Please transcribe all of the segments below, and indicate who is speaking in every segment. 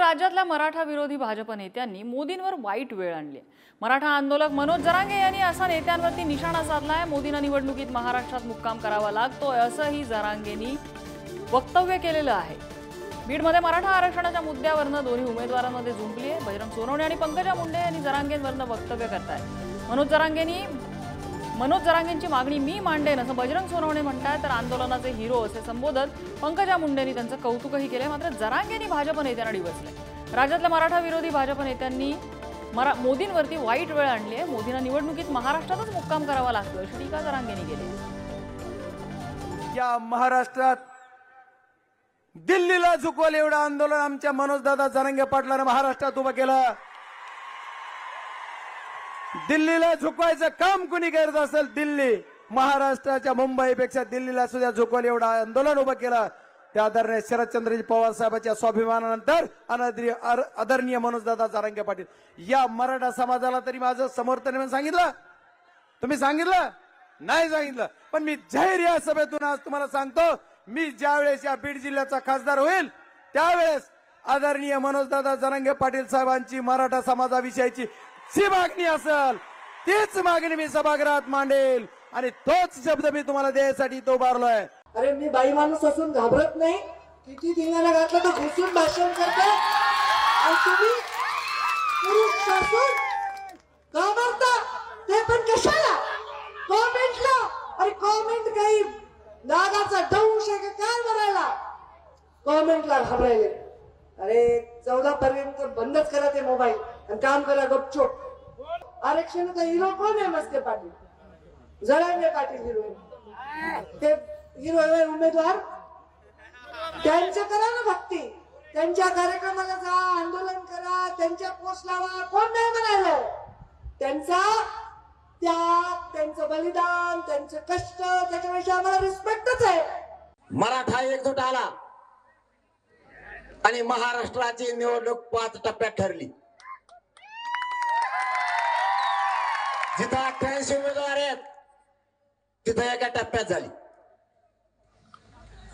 Speaker 1: राज्यातल्या मराठा विरोधी भाजप नेत्यांनी मोदींवर वाईट वेळ आणली। मराठा आंदोलक मनोज जरांगे यांनी असा नेत्यांवरती निशाणा साधलाय। मोदींना निवडणुकीत महाराष्ट्रात मुक्काम करावा लागतोय असंही जरांगेंनी वक्तव्य केलेलं आहे। बीडमध्ये मराठा आरक्षणाच्या मुद्द्यावरनं दोन्ही उमेदवारांमध्ये झुंपली आहे। बजरंग सोनवणे आणि पंकजा मुंडे यांनी जरांगेंवरनं वक्तव्य करतायत। मनोज जरांगेंची मागणी मी मांडेन असं बजरंग सोनवणे म्हणतात, तर आंदोलनाचे हिरो असे संबोधत पंकजा मुंडेंनी त्यांचं कौतुकही केले। मात्र जरांगेंनी भाजप नेत्यांना डिवचले। राज्यातल्या मराठा विरोधी भाजप नेत्यांनी मोदींवरती वाईट वेळ आणली आहे। मोदींना निवडणुकीत महाराष्ट्रातच मुक्काम करावा लागतो अशी टीका जरांगेंनी केली।
Speaker 2: या महाराष्ट्रात दिल्लीला झुकवल एवढं आंदोलन आमच्या मनोजदादा जरांगे पाटलांनी महाराष्ट्रात उभं केलं। दिल्लीला झुकवायचं काम कुणी करत असेल, दिल्ली महाराष्ट्राच्या मुंबईपेक्षा दिल्लीला सुद्धा झुकवल एवढं आंदोलन उभं केलं। त्या आदरणीय शरदचंद्रजी पवार साहेबांच्या स्वाभिमानानंतर आदरणीय मनोजदादा जरांगे पाटील या मराठा समाजाला तरी माझं समर्थन म्हणून सांगितलं। तुम्ही सांगितलं नाही सांगितलं, पण मी जाहीर या सभेतून आज तुम्हाला सांगतो, मी ज्यावेळेस या बीड जिल्ह्याचा खासदार होईल त्यावेळेस आदरणीय मनोजदादा जरांगे पाटील साहेबांची मराठा समाजाविषयीची जी मागणी असेल तीच मागणी मी सभागृहात मांडेल आणि तोच शब्द मी तुम्हाला द्यायसाठी तो उभारलोय।
Speaker 3: अरे मी बाई माणूस असून घाबरत नाही, किती धिंगाणा घातला तो घुसून भाषण करते आणि तुम्ही पुरुष असून घाबरता, ते पण कशाला कॉमेंटला। अरे कॉमेंट काही नागाचा दंश आहे का काय म्हणायला, कॉमेंटला घाबरायले। अरे 14 पर्यंत बंदच करा ते मोबाईल आणि काम करा गपचूप। आरक्षणाचा हिरो कोण आहे? मस्के पाटील, जरांगे पाटील हिरो ते हिरो उमेदवार त्यांचं करा ना भक्ती, त्यांच्या कार्यक्रमाला जा, आंदोलन करा, त्यांच्या पोस्ट लावा, कोण नाही म्हणायला। त्यांचा त्याग, त्यांचं बलिदान, त्यांचं कष्ट, त्याच्याविषयी आम्हाला रिस्पेक्टच आहे।
Speaker 4: मराठा एकजूट आला आणि महाराष्ट्राची निवडणूक 5 टप्प्यात ठरली। जिथं 88 उमेदवार आहेत तिथं एका टप्प्यात झाली।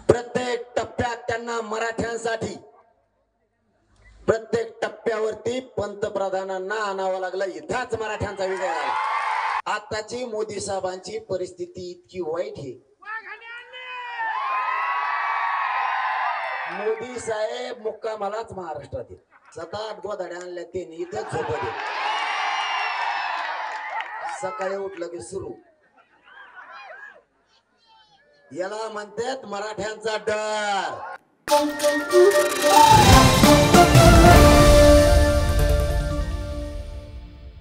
Speaker 4: प्रत्येक टप्प्यात त्यांना मराठ्यांसाठी प्रत्येक टप्प्यावरती पंतप्रधानांना आणावं लागलं। इथंच मराठ्यांचा विजय झाला। आताची मोदी साहेबांची परिस्थिती इतकी वाईट आहे, मोदी साहेब मुक्कामालाच महाराष्ट्रात आहे। 7-8 गोधड्या आणल्या त्यांनी इथंच झोपले, सकाळी उठलं की सुरू। याला म्हणतात मराठ्यांचा डर।